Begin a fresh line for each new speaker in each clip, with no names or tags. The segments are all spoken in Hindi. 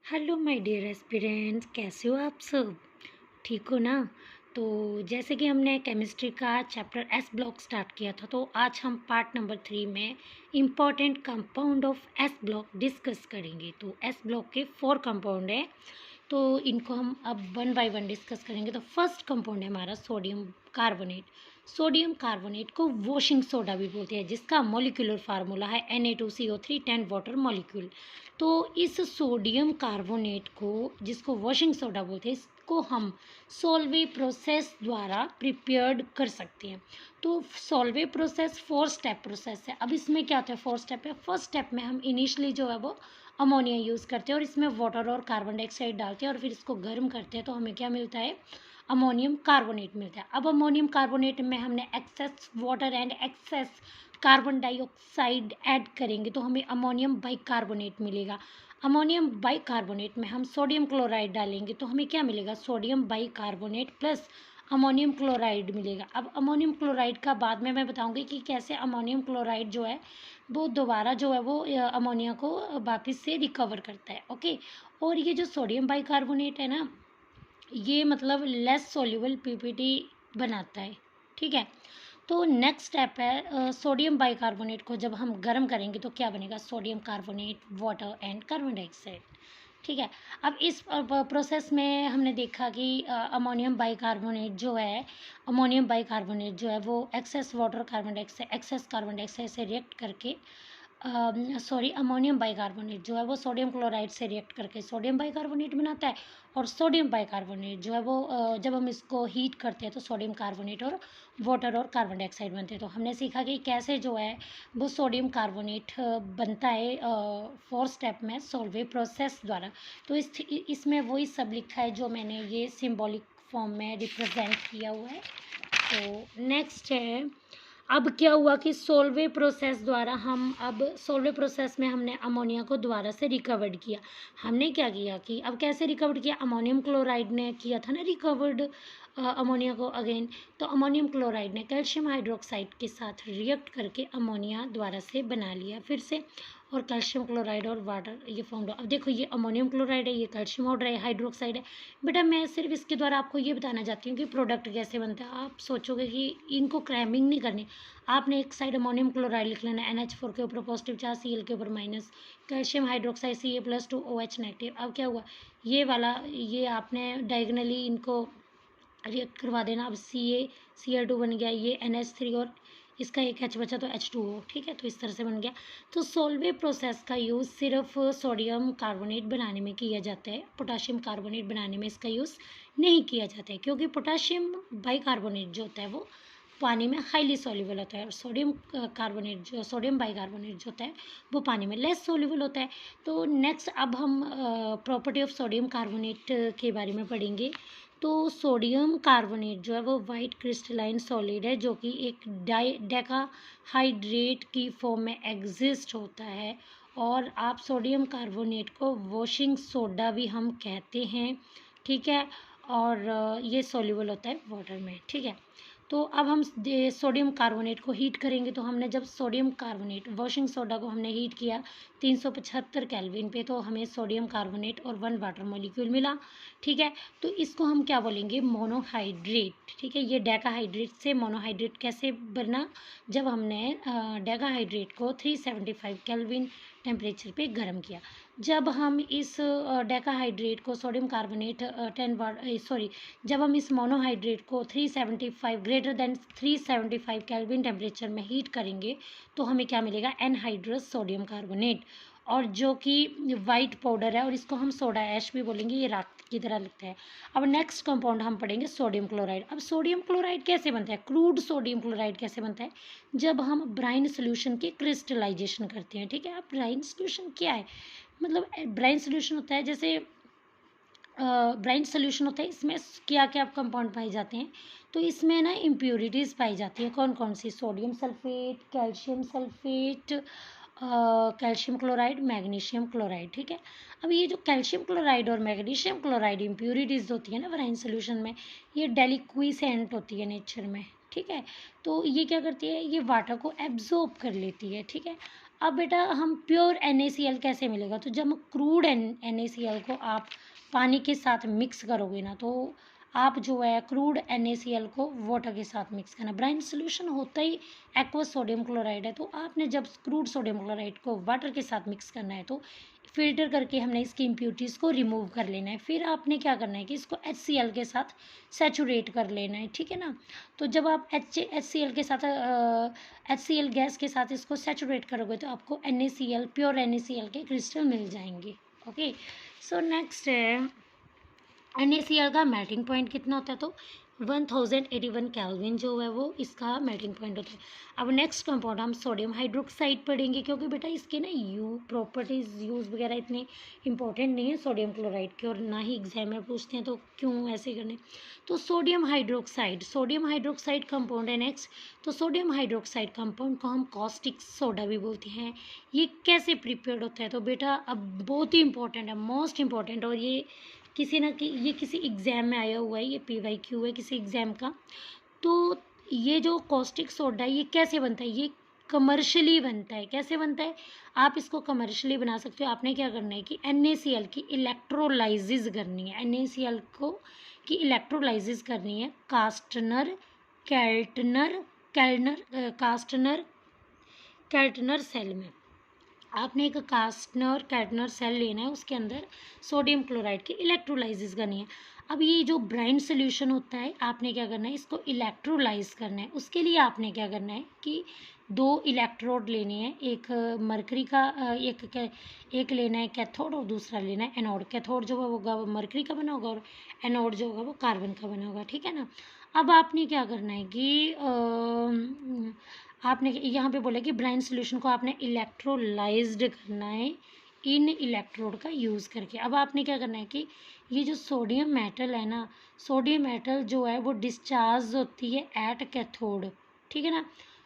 हेलो माय डियर एस्पिरेंट्स, कैसे हो आप सब? ठीक हो ना? तो जैसे कि हमने केमिस्ट्री का चैप्टर एस ब्लॉक स्टार्ट किया था, तो आज हम पार्ट नंबर 3 में important compound of S block discuss करेंगे। तो एस ब्लॉक के 4 कंपाउंड हैं, तो इनको हम अब वन बाय वन डिस्कस करेंगे। तो फर्स्ट कंपाउंड है हमारा सोडियम कार्बोनेट। सोडियम कार्बोनेट को वॉशिंग सोडा भी बोलते हैं, जिसका मॉलिक्यूलर फार्मूला है Na2CO3 10 वाटर मॉलिक्यूल। तो इस सोडियम कार्बोनेट को, जिसको वॉशिंग सोडा बोलते हैं, इसको हम सोल्वे प्रोसेस द्वारा प्रिपेयर्ड कर सकते हैं। तो सोल्वे प्रोसेस 4 स्टेप प्रोसेस है। अब इसमें क्या होता है? 4 स्टेप है। फर्स्ट स्टेप में हम इनिशियली जो है वो अमोनिया यूज़ करते हैं और इसमें वाटर और कार्बन डाइऑक्साइड डालते हैं और फिर इसको गर्म करते हैं, तो हमें क्या मिलता है? अमोनियम कार्बोनेट मिलता है। अब अमोनियम कार्बोनेट में हमने excess water and excess carbon dioxide add करेंगे, तो हमें अमोनियम बाइकार्बोनेट मिलेगा। अमोनियम बाइकार्बोनेट में हम सोडियम क्लोराइड डालेंगे, तो हमें क्या मिलेगा? Sodium bicarbonate plus ammonium chloride मिलेगा। अब अमोनियम क्लोराइड का बाद में मैं बताऊंगी कि कैसे अमोनियम क्लोराइड जो है वो दोबारा जो है वो अमोनिया को वापस से रिकवर करता है। ओके। और ये जो सोडियम बाइकार्बोनेट है ना, ये मतलब लेस सॉल्युबल पीपीटी बनाता है। ठीक है। तो नेक्स्ट स्टेप है सोडियम बाइकार्बोनेट को जब हम गर्म करेंगे तो क्या बनेगा? Sodium carbonate, water and carbon dioxide. ठीक है। अब इस प्रोसेस में हमने देखा कि अमोनियम बाइकार्बोनेट जो है, अमोनियम बाइकार्बोनेट जो है वो excess water carbon dioxide, excess carbon dioxide से रिएक्ट करके अमोनियम बाइकार्बोनेट जो है वो सोडियम क्लोराइड से रिएक्ट करके सोडियम बाइकार्बोनेट बनाता है। और सोडियम बाइकार्बोनेट जो है वो जब हम इसको हीट करते हैं तो सोडियम कार्बोनेट और वाटर और कार्बन डाइऑक्साइड बनते हैं। तो हमने सीखा कि कैसे जो है वो सोडियम कार्बोनेट बनता है 4 स्टेप में सोल्वे प्रोसेस द्वारा। तो इसमें वही सब लिखा है जो मैंने ये सिंबॉलिक फॉर्म में रिप्रेजेंट किया हुआ है। तो नेक्स्ट है, अब क्या हुआ कि सोल्वे प्रोसेस द्वारा हम, अब सोल्वे प्रोसेस में हमने अमोनिया को दोबारा से रिकवर्ड किया। हमने क्या किया कि अब कैसे रिकवर्ड किया? अमोनियम क्लोराइड ने किया था ना रिकवर्ड अमोनिया को अगेन। तो अमोनियम क्लोराइड ने कैल्शियम हाइड्रोक्साइड के साथ रिएक्ट करके अमोनिया दोबारा से बना लिया फिर से, और कैल्शियम क्लोराइड और वाटर ये फॉर्म। अब देखो, ये अमोनियम क्लोराइड है, ये कैल्शियम हाइड्रोक्साइड है। बेटा मैं सिर्फ इसके द्वारा आपको ये बताना चाहती हूँ कि प्रोडक्ट कैसे बनता है। आप सोचोगे कि इनको क्रैमिंग नहीं करनी, आपने एक साइड अमोनियम क्लोराइड लिख लेना, NH4 के ऊपर पॉजिटिव चार्ज, Cl के ऊपर minus, calcium hydroxide Ca+2 OH negative. अब क्या हुआ? ये वाला, ये आपने डायगनली इनको रिएक्ट करवा देना। अब Cl2 बन गया, ये NH3 और इसका एक H बचा तो H2O। ठीक है, तो इस तरह से बन गया। तो सोल्वे प्रोसेस का यूज़ सिर्फ सोडियम कार्बोनेट बनाने में किया जाता है, पोटाशियम कार्बोनेट बनाने में इसका यूज़ नहीं किया जाता है, क्योंकि पोटाशियम बाइकार्बोनेट जो होता है वो पानी में हाईली सॉल्युबल होता है, और सोडियम बाइकार्बोनेट जो होता है वो पानी में लेस सॉल्युबल होता है। तो नेक्स्ट अब हम प्रॉपर्टी ऑफ सोडियम कार्बोनेट के बारे में पढ़ेंगे। तो सोडियम कार्बोनेट जो है वो वाइट क्रिस्टलाइन सॉलिड है, जो कि एक डेकाहाइड्रेट की फॉर्म में एग्जिस्ट होता है। और आप सोडियम कार्बोनेट को वॉशिंग सोडा भी हम कहते हैं। ठीक है। और ये सॉल्युबल होता है वाटर में। ठीक है। तो अब हम सोडियम कार्बोनेट को हीट करेंगे। तो हमने जब सोडियम कार्बोनेट वॉशिंग सोडा को हमने हीट किया 375 केल्विन पे, तो हमें सोडियम कार्बोनेट और 1 वाटर मॉलिक्यूल मिला। ठीक है। तो इसको हम क्या बोलेंगे? मोनोहाइड्रेट। ठीक है। ये डेकाहाइड्रेट से मोनोहाइड्रेट कैसे बना? जब हमने डेकाहाइड्रेट को 375 केल्विन टेम्परेचर पे गर्म किया। जब हम इस डेकाहाइड्रेट को सोडियम कार्बोनेट जब हम इस मोनोहाइड्रेट को 375 ग्रेटर देन 375 केल्विन टेम्परेचर में हीट करेंगे, तो हमें क्या मिलेगा? एनहाइड्रस सोडियम कार्बोनेट, और जो कि वाइट पाउडर है, और इसको हम सोडा ऐश भी बोलेंगे, ये राख की तरह लगता है। अब नेक्स्ट कंपाउंड हम पढ़ेंगे सोडियम क्लोराइड। अब सोडियम क्लोराइड कैसे बनता है? क्रूड सोडियम क्लोराइड कैसे बनता है? जब हम ब्राइन सोल्यूशन की क्रिस्टलाइजेशन करते हैं। ठीक है। अब ब्राइन सोल्यूशन क्या है? मतलब ब्राइन सोल्यूशन होता है, जैसे ब्राइन सोल्यूशन होता है, इसमें क्या क्या कंपाउंड पाए जाते हैं? तो इसमें ना इम्प्योरिटीज़ पाई जाती है। कौन कौन सी? Sodium sulphate, calcium sulphate, calcium chloride, magnesium chloride. ठीक है। अब ये जो कैल्शियम क्लोराइड और मैग्नीशियम क्लोराइड इम्प्योरिटीज़ होती है ना ब्राइन सोल्यूशन में, ये डेलिक्विसेंट होती है नेचर में। ठीक है। तो ये क्या करती है? ये वाटर को एब्जॉर्ब कर लेती है। ठीक है। अब बेटा हम प्योर NaCl कैसे मिलेगा, तो जब क्रूड NaCl को आप पानी के साथ मिक्स करोगे ना, तो आप जो है क्रूड NaCl को वाटर के साथ मिक्स करना। ब्राइन सोल्यूशन होता ही एक्वस सोडियम क्लोराइड है, तो आपने जब क्रूड सोडियम क्लोराइड को वाटर के साथ मिक्स करना है तो फिल्टर करके हमने इसकी इम्प्यूरिटीज़ को रिमूव कर लेना है। फिर आपने क्या करना है कि इसको HCl के साथ सैचुरेट कर लेना है, ठीक है ना। तो जब आप HCl के साथ HCl गैस के साथ इसको सैचुरेट करोगे तो आपको NaCl प्योर NaCl के क्रिस्टल मिल जाएंगे। ओके, सो नेक्स्ट है NaCl का मेल्टिंग पॉइंट कितना होता है, तो 1081 केल्विन जो है वो इसका मेल्टिंग पॉइंट होता है। अब नेक्स्ट कंपाउंड हम सोडियम हाइड्रोक्साइड पढ़ेंगे, क्योंकि बेटा इसके ना प्रॉपर्टीज़ यूज़ वगैरह इतने इंपॉर्टेंट नहीं है सोडियम क्लोराइड के, और ना ही एग्जाम में पूछते हैं, तो क्यों ऐसे करने। तो सोडियम हाइड्रोक्साइड कंपाउंड है नेक्स्ट। तो सोडियम हाइड्रोक्साइड कंपाउंड को हम कॉस्टिक सोडा भी बोलते हैं। ये कैसे प्रिपेयर्ड होता है, तो बेटा अब बहुत ही इंपॉर्टेंट है, मोस्ट इंपॉर्टेंट, और ये किसी एग्ज़ाम में आया हुआ है, ये PYQ है किसी एग्ज़ाम का। तो ये जो कॉस्टिक सोडा है ये कैसे बनता है, ये कमर्शियली बनता है। कैसे बनता है, आप इसको कमर्शियली बना सकते हो। आपने क्या करना है कि NaCl की इलेक्ट्रोलाइसिस करनी है, NaCl को की इलेक्ट्रोलाइसिस करनी है कास्टनर कैल्टनर सेल में। आपने एक कास्टनर कैटनर सेल लेना है, उसके अंदर सोडियम क्लोराइड की इलेक्ट्रोलाइसिस करनी है। अब ये जो ब्राइन सोल्यूशन होता है, आपने क्या करना है, इसको इलेक्ट्रोलाइज करना है। उसके लिए आपने क्या करना है कि 2 इलेक्ट्रोड लेने हैं, एक मरकरी का एक लेना है कैथोड, और दूसरा लेना है एनोड। कैथोड जो होगा वो मरकरी का बना होगा, और एनोड जो होगा वो कार्बन का बना होगा, ठीक है ना। अब आपने क्या करना है कि आपने यहाँ पे बोला कि ब्राइन सोल्यूशन को आपने इलेक्ट्रोलाइज्ड करना है इन इलेक्ट्रोड का यूज़ करके। अब आपने क्या करना है कि ये जो सोडियम मेटल है ना, सोडियम मेटल जो है वो डिस्चार्ज होती है एट कैथोड, ठीक है ना।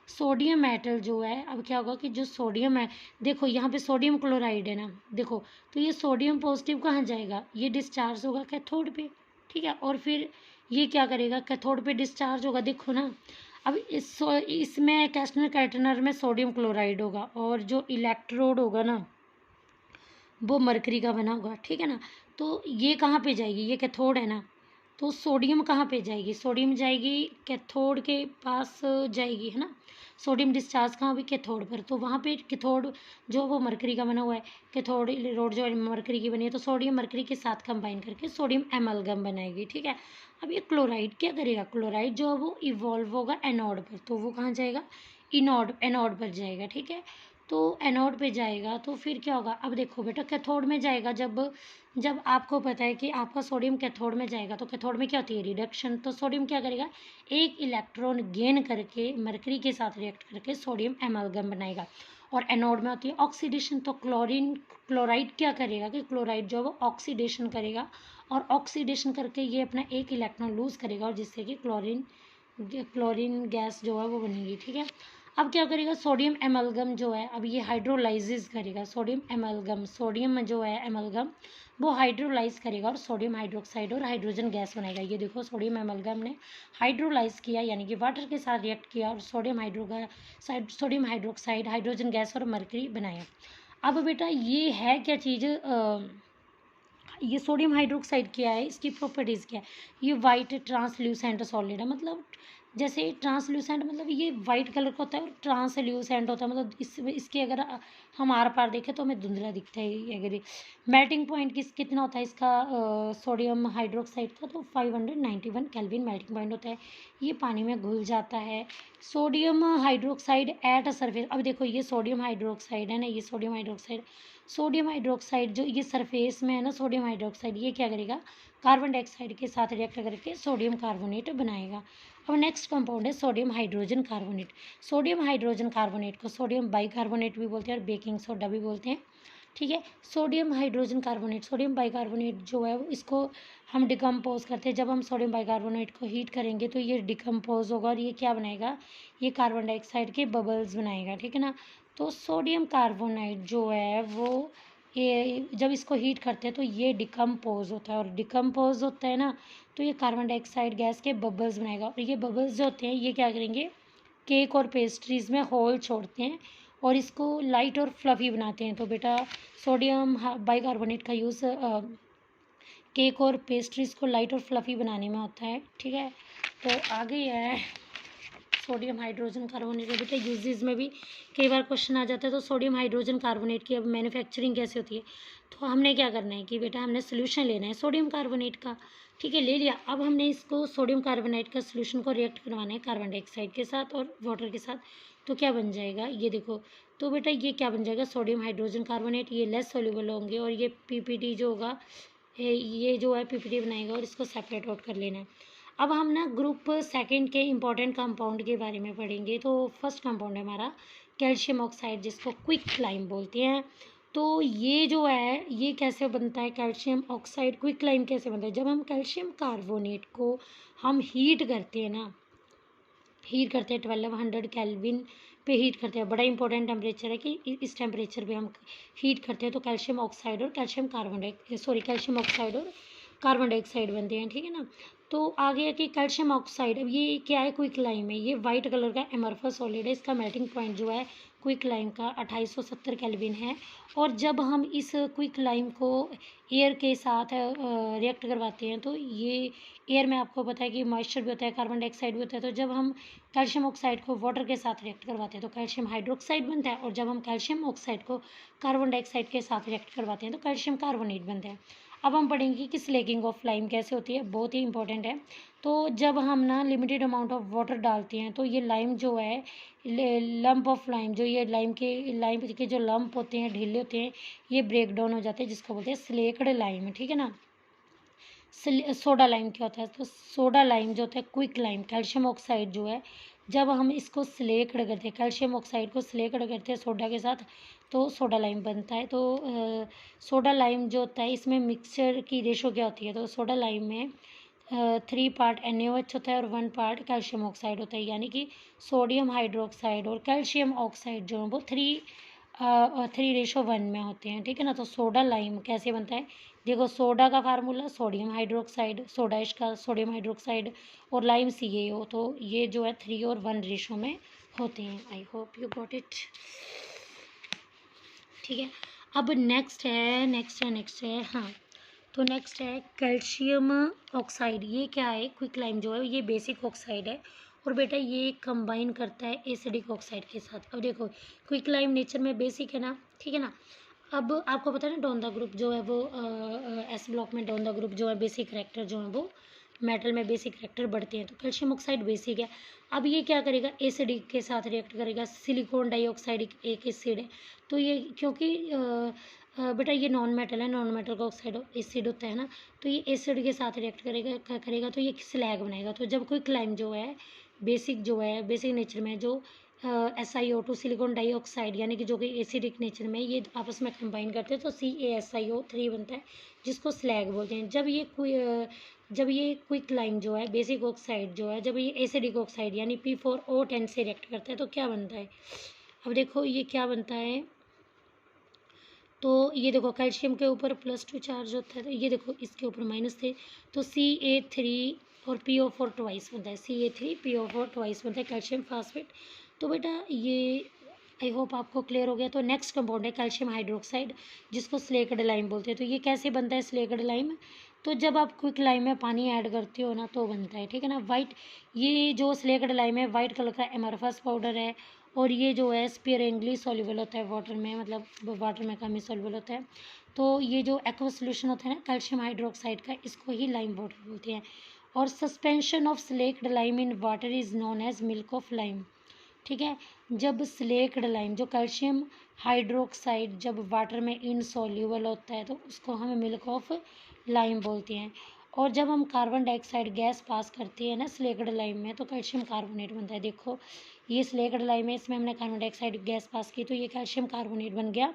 सोडियम मेटल जो है, अब क्या होगा कि जो सोडियम है, देखो यहाँ पे सोडियम क्लोराइड है ना, देखो तो ये सोडियम पॉजिटिव कहाँ जाएगा, ये डिस्चार्ज होगा कैथोड पे, ठीक है। और फिर ये क्या करेगा, कैथोड पे डिस्चार्ज होगा, देखो ना। अब इसमें कैस्टनर कैटनर में सोडियम क्लोराइड होगा, और जो इलेक्ट्रोड होगा ना वो मरकरी का बना होगा, ठीक है ना। तो ये कहाँ पे जाएगी, ये कैथोड है ना, तो सोडियम कहाँ पे जाएगी, सोडियम जाएगी कैथोड के पास जाएगी, है ना। सोडियम डिस्चार्ज कहाँ हुई, कैथोड पर, तो वहाँ पे कैथोड जो वो मरकरी का बना हुआ है, कैथोड रोड जो मरकरी की बनी है, तो सोडियम मरकरी के साथ कंबाइन करके सोडियम एमलगम बनाएगी, ठीक है। अब ये क्लोराइड क्या करेगा, क्लोराइड जो है वो इवॉल्व होगा एनोड पर, तो वो कहाँ जाएगा, एनोड पर जाएगा, ठीक है। तो एनोड पे जाएगा तो फिर क्या होगा, अब देखो बेटा कैथोड में जाएगा, जब आपको पता है कि आपका सोडियम कैथोड में जाएगा, तो कैथोड में क्या होती है, रिडक्शन। तो सोडियम क्या करेगा, एक इलेक्ट्रॉन गेन करके मरकरी के साथ रिएक्ट करके सोडियम एमलगम बनाएगा। और एनोड में होती है ऑक्सीडेशन। तो क्लोराइड क्या करेगा कि क्लोराइड जो है वो ऑक्सीडेशन करेगा, और ऑक्सीडेशन करके ये अपना एक इलेक्ट्रॉन लूज करेगा, और जिससे कि क्लोरीन गैस जो है वो बनेगी, ठीक है। अब क्या करेगा, सोडियम एमलगम जो है, अब ये हाइड्रोलाइसिस करेगा, सोडियम जो है एमलगम वो हाइड्रोलाइज करेगा, और सोडियम हाइड्रोक्साइड और हाइड्रोजन गैस बनाएगा। ये देखो सोडियम एमलगम ने हाइड्रोलाइज किया, यानी कि वाटर के साथ रिएक्ट किया, और सोडियम हाइड्रोक्साइड हाइड्रोजन गैस और मरकरी बनाया। अब बेटा ये है क्या चीज़, ये सोडियम हाइड्रोक्साइड क्या है, इसकी प्रॉपर्टीज़ क्या है। ये वाइट ट्रांसल्यूसेंट सॉलिड है, मतलब जैसे ट्रांसल्यूसेंट मतलब ये वाइट कलर का होता है, और ट्रांसल्यूसेंट होता है मतलब इसके अगर हम आर पार देखें तो हमें धुंधला दिखता है ये। अगर मेल्टिंग पॉइंट कितना होता है इसका सोडियम हाइड्रोक्साइड का, तो 591 केल्विन मेल्टिंग पॉइंट होता है। ये पानी में घुल जाता है। Sodium hydroxide at a surface, अब देखो ये सोडियम हाइड्रोक्साइड है ना, ये सोडियम हाइड्रोक्साइड जो ये सरफेस में है ना, सोडियम हाइड्रोक्साइड ये क्या करेगा, कार्बन डाइऑक्साइड के साथ रिएक्ट करके सोडियम कार्बोनेट बनाएगा। अब नेक्स्ट कंपाउंड है sodium hydrogen carbonate. Sodium hydrogen carbonate को सोडियम बाइकार्बोनेट भी बोलते हैं, और बेकिंग सोडा भी बोलते हैं, ठीक है। सोडियम बाइकार्बोनेट जो है इसको हम डिकम्पोज करते हैं। जब हम सोडियम बाइकार्बोनेट को हीट करेंगे तो ये डिकम्पोज होगा, और ये क्या बनाएगा, ये कार्बन डाइऑक्साइड के बबल्स बनाएगा, ठीक है ना। तो सोडियम कार्बोनेट जो है वो ये जब इसको हीट करते हैं तो ये डिकम्पोज होता है, और डिकम्पोज होता है ना तो ये कार्बन डाइऑक्साइड गैस के बबल्स बनाएगा। और ये बबल्स जो होते हैं ये क्या करेंगे, केक और पेस्ट्रीज़ में होल छोड़ते हैं, और इसको लाइट और फ्लफ़ी बनाते हैं। तो बेटा सोडियम बाइकार्बोनेट का यूज़ केक और पेस्ट्रीज़ को लाइट और फ्लफ़ी बनाने में होता है, ठीक है। तो आगे है सोडियम हाइड्रोजन कार्बोनेट का। बेटा यूजेस में भी कई बार क्वेश्चन आ जाता है। तो सोडियम हाइड्रोजन कार्बोनेट की अब मैन्युफैक्चरिंग कैसे होती है, तो हमने क्या करना है कि बेटा हमने सोल्यूशन लेना है सोडियम कार्बोनेट का, ठीक है, ले लिया। अब हमने इसको सोडियम कार्बोनेट का सोल्यूशन को रिएक्ट करवाना है कार्बन डाइऑक्साइड के साथ और वाटर के साथ। तो क्या बन जाएगा, ये देखो। तो बेटा ये क्या बन जाएगा, सोडियम हाइड्रोजन कार्बोनेट, ये लेस सोल्यूबल होंगे और ये पीपीटी जो होगा, ये जो है पीपीटी बनाएगा और इसको सेपरेट आउट कर लेना है। अब हम ना ग्रुप सेकंड के इम्पॉर्टेंट कंपाउंड के बारे में पढ़ेंगे। तो फर्स्ट कंपाउंड है हमारा कैल्शियम ऑक्साइड, जिसको क्विक लाइम बोलते हैं। तो ये जो है ये कैसे बनता है, कैल्शियम ऑक्साइड क्विक लाइम कैसे बनता है, जब हम कैल्शियम कार्बोनेट को हम हीट करते हैं ना, हीट करते हैं 1200 केल्विन पे हीट करते हैं। बड़ा इंपॉर्टेंट टेम्परेचर है कि इस टेम्परेचर पे हम हीट करते हैं तो कैल्शियम ऑक्साइड और कैल्शियम कैल्शियम ऑक्साइड और कार्बन डाइऑक्साइड बनते हैं, ठीक है ना। तो आगे है कि कैल्शियम ऑक्साइड, अब ये क्या है, क्विक लाइम है। ये वाइट कलर का एमरफस सॉलिड है। इसका मेल्टिंग पॉइंट जो है क्विक लाइम का 2870 केल्विन है। और जब हम इस क्विक लाइम को एयर के साथ रिएक्ट करवाते हैं तो ये एयर में आपको पता है कि मॉइस्चर भी होता है, कार्बन डाइऑक्साइड भी होता है। तो जब हम कैल्शियम ऑक्साइड को वाटर के साथ रिएक्ट करवाते हैं तो कैल्शियम हाइड्रोक्साइड बनता है, और जब हम कैल्शियम ऑक्साइड को कार्बन डाइऑक्साइड के साथ रिएक्ट करवाते हैं तो कैल्शियम कार्बोनेट बनता है। अब हम पढ़ेंगे कि स्लेकिंग ऑफ लाइम कैसे होती है, बहुत ही इंपॉर्टेंट है। तो जब हम ना लिमिटेड अमाउंट ऑफ वाटर डालते हैं तो ये लाइम जो है, लंप ऑफ लाइम, जो ये लाइम के जो लंप होते हैं, ढीले होते हैं, ये ब्रेक डाउन हो जाते हैं, जिसको बोलते हैं स्लेक्ड लाइम, ठीक है ना। सोडा लाइम क्या होता है, तो सोडा लाइम जो होता है क्विक लाइम, कैल्शियम ऑक्साइड जो है, जब हम इसको स्लेक्ड करते हैं, कैल्शियम ऑक्साइड को स्लेक्ड करते हैं सोडा के साथ, तो सोडा लाइम बनता है। तो सोडा लाइम जो होता है इसमें मिक्सचर की रेशो क्या होती है, तो सोडा लाइम में 3 पार्ट NaOH होता है और 1 पार्ट कैल्शियम ऑक्साइड होता है, यानी कि सोडियम हाइड्रोक्साइड और कैल्शियम ऑक्साइड जो है वो 3:1 में होते हैं, ठीक है ना। तो सोडा लाइम कैसे बनता है, देखो सोडा का फार्मूला सोडियम हाइड्रोक्साइड, सोडा इसका सोडियम हाइड्रोक्साइड, और लाइम CaO, तो ये जो है 3:1 रेशो में होते हैं। I hope you got it, ठीक है। अब नेक्स्ट है हाँ, तो नेक्स्ट है कैल्शियम ऑक्साइड। ये क्या है, क्विक लाइम जो है ये बेसिक ऑक्साइड है, और बेटा ये कंबाइन करता है एसिडिक ऑक्साइड के साथ। अब देखो क्विक लाइम नेचर में बेसिक है ना, ठीक है ना। अब आपको पता है ना डोंदा ग्रुप जो है वो एस ब्लॉक में डोंदा ग्रुप जो है बेसिक करैक्टर जो है वो मेटल में बेसिक करैक्टर बढ़ते हैं। तो कैल्शियम ऑक्साइड बेसिक है। अब ये क्या करेगा, एसिडिक के साथ रिएक्ट करेगा। सिलिकॉन डाइऑक्साइड एक एसिड है, तो ये क्योंकि बेटा ये नॉन मेटल है, नॉन मेटल का ऑक्साइड एसिड होता है ना, तो ये एसिड के साथ रिएक्ट करेगा तो ये स्लैग बनाएगा। तो जब कोई क्लाइम जो है बेसिक नेचर में जो SiO2 सिलिकॉन डाइऑक्साइड यानी कि जो कि एसिडिक नेचर में, ये आपस में कंबाइन करते हैं तो CaSiO3 बनता है, जिसको स्लैग बोलते हैं। जब ये क्विक लाइम जो है बेसिक ऑक्साइड जो है, जब ये एसिडिक ऑक्साइड यानी P4O10 से रिएक्ट करता है तो क्या बनता है, अब देखो ये क्या बनता है। तो ये देखो कैल्शियम के ऊपर +2 चार्ज होता है, तो ये देखो इसके ऊपर माइनस थे, तो Ca3 और PO4 ट्वाइस बनता है, Ca3 PO4 ट्वाइस बनता है कैल्शियम फास्फेट। तो बेटा ये आई होप आपको क्लियर हो गया। तो नेक्स्ट कंपाउंड है कैल्शियम हाइड्रोक्साइड, जिसको स्लेक्ड लाइम बोलते हैं। तो ये कैसे बनता है स्लेक्ड लाइम, तो जब आप क्विक लाइम में पानी ऐड करते हो ना तो बनता है, ठीक है ना। वाइट, ये जो स्लेक्ड लाइम है वाइट कलर का एमरफस पाउडर है, और ये जो है स्पेरेंगली सॉल्युबल होता है वाटर में, मतलब वाटर में कम ही सॉल्युबल होता है। तो ये जो एक्वा सोल्यूशन होता है ना कैल्शियम हाइड्रोक्साइड का, इसको ही लाइम वाटर बोलते हैं। और suspension of slaked lime in water is known as milk of lime, ठीक है। जब स्लेक्ड लाइम जो कैल्शियम हाइड्रोक्साइड जब वाटर में इनसॉल्युबल होता है तो उसको हम मिल्क ऑफ लाइम बोलते हैं। और जब हम कार्बन डाइऑक्साइड गैस पास करते हैं ना स्लेक्ड लाइम में तो कैल्शियम कार्बोनेट बनता है। देखो ये स्लेक्ड लाइम है, इसमें हमने कार्बन डाइऑक्साइड गैस पास की तो ये कैल्शियम कार्बोनेट बन गया।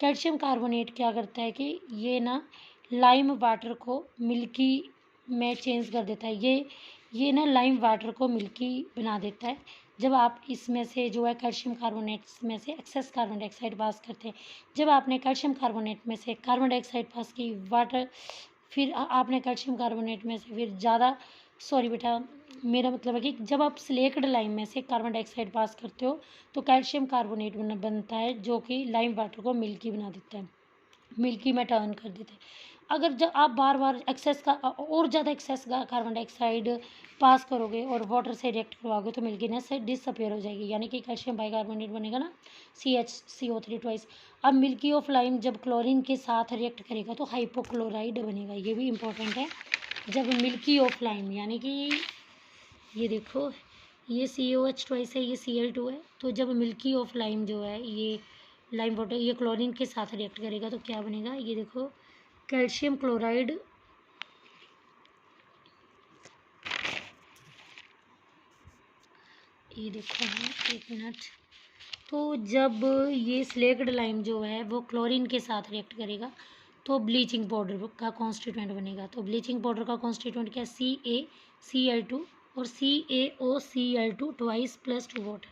कैल्शियम कार्बोनेट क्या करता है कि ये ना लाइम वाटर को मिल्की में चेंज कर देता है। ये ना लाइम वाटर को मिल्की बना देता है जब आप इसमें से जो है कैल्शियम कार्बोनेट में से एक्सेस कार्बन डाइऑक्साइड पास करते हैं। जब आपने कैल्शियम कार्बोनेट में से कार्बन डाइऑक्साइड पास की वाटर, फिर आपने कैल्शियम कार्बोनेट में से फिर ज़्यादा, सॉरी बेटा मेरा मतलब है कि जब आप सिलेक्ड लाइम में से कार्बन डाइऑक्साइड पास करते हो तो कैल्शियम कार्बोनेट बनता है, जो कि लाइम वाटर को मिल्की बना देता है, मिल्की में टर्न कर देते हैं। अगर जब आप बार बार एक्सेस का और ज़्यादा एक्सेस का कार्बन डाइऑक्साइड पास करोगे और वाटर से रिएक्ट करवाओगे तो मिल्कीनेस से डिसअपेयर हो जाएगी, यानी कि कैल्शियम बाइकार्बोनेट बनेगा ना, CHCO3 ट्वाइस। अब मिल्की ऑफ लाइम जब क्लोरीन के साथ रिएक्ट करेगा तो हाइपोक्लोराइड बनेगा, ये भी इंपॉर्टेंट है। जब मिल्की ऑफ लाइम यानी कि ये देखो, ये COH ट्वाइस है, ये Cl2 है, तो जब मिल्की ऑफ लाइम जो है ये लाइम वाटर ये क्लोरीन के साथ रिएक्ट करेगा तो क्या बनेगा, ये देखो कैल्शियम क्लोराइड, ये देखो एक मिनट। तो जब ये स्लेक्ड लाइम जो है वो क्लोरीन के साथ रिएक्ट करेगा तो ब्लीचिंग पाउडर का कॉन्स्टिट्यूएंट बनेगा। तो ब्लीचिंग पाउडर का कॉन्स्टिट्यूएंट क्या, CaCl2 और CaOCl2 ट्वाइस प्लस 2 वाटर।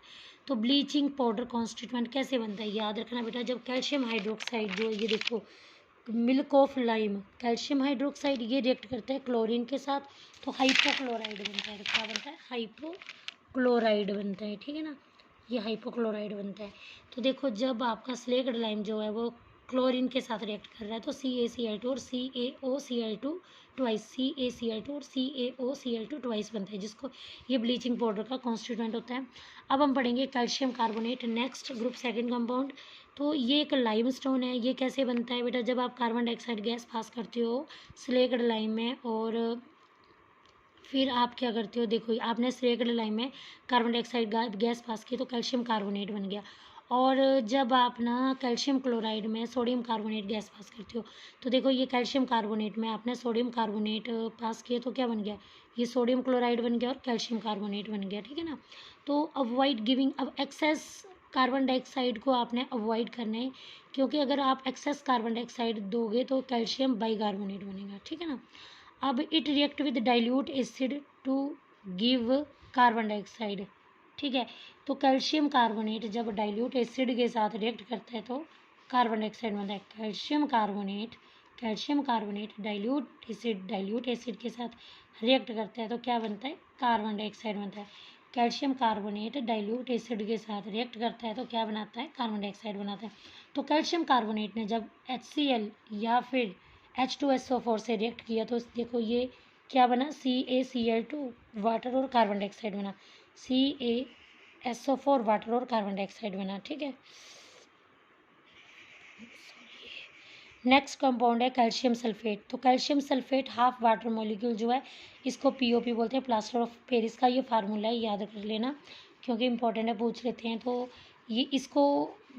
तो ब्लीचिंग पाउडर कॉन्स्टिट्यूएंट कैसे बनता है, याद रखना बेटा, जब कैल्शियम हाइड्रोक्साइड जो ये देखो milk of lime, calcium hydroxide ये रिएक्ट करता है क्लोरीन के साथ तो हाइपोक्लोराइड बनता है। तो क्या बनता है, हाइपोक्लोराइड बनता है, ठीक है ना, ये हाइपोक्लोराइड बनता है। तो देखो जब आपका स्लेक्ड लाइम जो है वो क्लोरीन के साथ रिएक्ट कर रहा है तो CaCl2 और CaOCl2 ट्वाइस, CaCl2 और CaOCl2 ट्वाइस बनता है, जिसको ये ब्लीचिंग पाउडर का कॉन्स्टिट्यूएंट होता है। अब हम पढ़ेंगे calcium carbonate, next group second compound. तो ये एक लाइमस्टोन है, ये कैसे बनता है बेटा, जब आप कार्बन डाइऑक्साइड गैस पास करते हो स्लेक्ड लाइम में और फिर आप क्या करते हो, देखो आपने स्लेक्ड लाइम में कार्बन डाइऑक्साइड गैस पास की तो कैल्शियम कार्बोनेट बन गया। और जब आप ना कैल्शियम क्लोराइड में सोडियम कार्बोनेट गैस पास करते हो तो देखो ये कैल्शियम कार्बोनेट में आपने सोडियम कार्बोनेट पास किए तो क्या बन गया, ये सोडियम क्लोराइड बन गया और कैल्शियम कार्बोनेट बन गया, ठीक है ना। तो अवॉइड गिविंग, अब एक्सेस कार्बन डाइऑक्साइड को आपने अवॉइड करना है, क्योंकि अगर आप एक्सेस कार्बन डाइऑक्साइड दोगे तो कैल्शियम बाइकार्बोनेट बनेगा, ठीक है ना। अब it react with dilute acid to give carbon dioxide, ठीक है। तो कैल्शियम कार्बोनेट जब डाइल्यूट एसिड के साथ रिएक्ट करता है तो कार्बन डाइऑक्साइड बनता है। कैल्शियम कार्बोनेट डाइल्यूट एसिड के साथ रिएक्ट करता है तो क्या बनता है, कार्बन डाइऑक्साइड बनता है। कैल्शियम कार्बोनेट डाइल्यूट एसिड के साथ रिएक्ट करता है तो क्या बनाता है, कार्बन डाइऑक्साइड बनाता है। तो कैल्शियम कार्बोनेट ने जब HCl या फिर H2SO4 से रिएक्ट किया तो देखो ये क्या बना, CaCl2 वाटर और कार्बन डाइऑक्साइड बना, CaSO4 वाटर और कार्बन डाइऑक्साइड बना, ठीक है। नेक्स्ट कंपाउंड है कैल्शियम सल्फेट। तो calcium sulphate half water molecule जो है इसको POP बोलते हैं, प्लास्टर ऑफ पेरिस का ये फार्मूला है, याद कर लेना क्योंकि इंपॉर्टेंट है, पूछ लेते हैं। तो ये इसको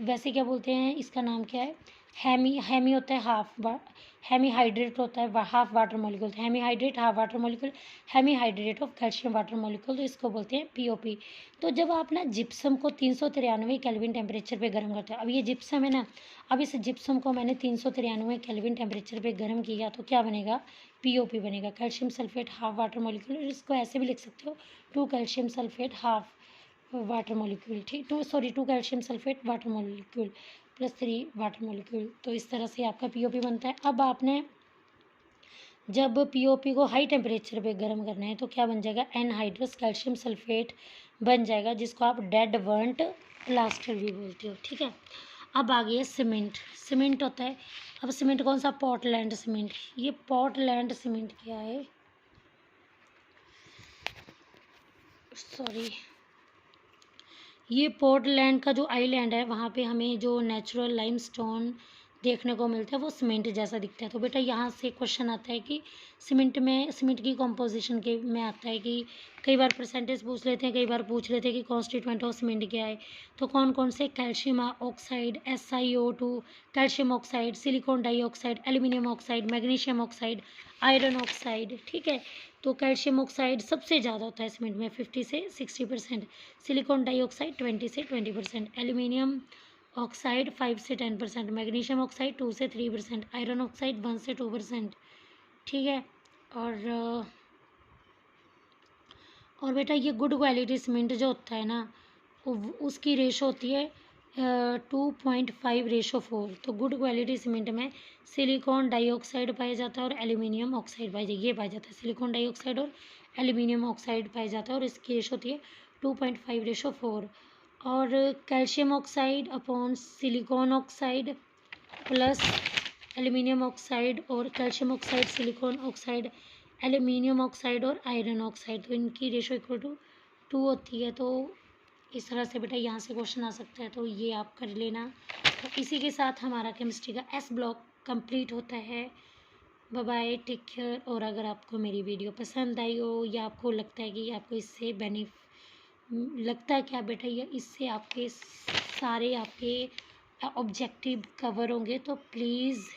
वैसे क्या बोलते हैं, इसका नाम क्या है, हेमी होता है हेमी हाइड्रेट होता है half water molecule, hemihydrate half water molecule, hemihydrate of calcium water molecule, तो इसको बोलते हैं POP। तो जब आप ना जिप्सम को 393 केल्विन टेम्परेचर पे गर्म करते हो, अब ये जिप्सम है ना, अब इस जिप्सम को मैंने 393 केल्विन टेम्परेचर पे गर्म किया तो क्या बनेगा, POP बनेगा, calcium sulphate half water molecule. इसको ऐसे भी लिख सकते हो 2 calcium sulphate half water molecule, ठीक, 2 calcium sulphate water molecule plus 3 water molecule. तो इस तरह से आपका POP बनता है। अब आपने जब POP को हाई टेम्परेचर पे गर्म करना है तो क्या बन जाएगा, एनहाइड्रस कैल्शियम सल्फेट बन जाएगा, जिसको आप डेड बर्न्ट प्लास्टर भी बोलते हो, ठीक है। अब आ गया सीमेंट। सीमेंट होता है, अब सीमेंट कौन सा, पोर्टलैंड सीमेंट। ये पोर्टलैंड सीमेंट क्या है, सॉरी, ये पोर्टलैंड का जो आइलैंड है वहाँ पे हमें जो नेचुरल लाइमस्टोन देखने को मिलता है वो सीमेंट जैसा दिखता है। तो बेटा यहाँ से क्वेश्चन आता है कि सीमेंट की कंपोजिशन के में आता है कि कई बार परसेंटेज पूछ लेते हैं, कई बार पूछ लेते हैं कि कॉन्स्टिट्यूएंट ऑफ सीमेंट क्या है। तो कौन कौन से, calcium oxide SiO2, calcium oxide, silicon dioxide, aluminium oxide, magnesium oxide, iron oxide, ठीक है। तो कैल्शियम ऑक्साइड सबसे ज़्यादा होता है सीमेंट में 50 से 60%, सिलिकॉन डाइऑक्साइड 20 से 20%, एल्यूमिनियम ऑक्साइड 5 से 10%, मैग्नीशियम ऑक्साइड 2 से 3%, आयरन ऑक्साइड 1 से 2%, ठीक है। और बेटा ये गुड क्वालिटी सीमेंट जो होता है ना उसकी रेशो होती है 2.5:4। तो गुड क्वालिटी सीमेंट में सिलिकॉन डाइऑक्साइड पाया जाता है और एल्यूमिनियम ऑक्साइड ये पाया जाता है। सिलिकॉन डाइऑक्साइड और एल्यूमिनियम ऑक्साइड पाया जाता है और इसकी रेशो होती है 2.5:4। और calcium oxide upon silicon oxide plus aluminium oxide और calcium oxide, silicon oxide, aluminium oxide और आयरन ऑक्साइड, तो इनकी रेशो इक्वल टू 2 होती है। तो इस तरह से बेटा यहाँ से क्वेश्चन आ सकता है, तो ये आप कर लेना। तो इसी के साथ हमारा केमिस्ट्री का एस ब्लॉक कंप्लीट होता है। Bye bye, take care. और अगर आपको मेरी वीडियो पसंद आई हो या आपको लगता है कि आपको इससे लगता है क्या बेटा ये इससे आपके सारे आपके ऑब्जेक्टिव कवर होंगे, तो please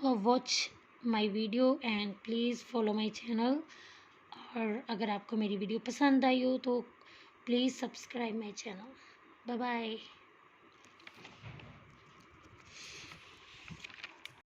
watch my video and please follow my channel. और अगर आपको मेरी वीडियो पसंद आई हो तो please subscribe my channel. Bye bye.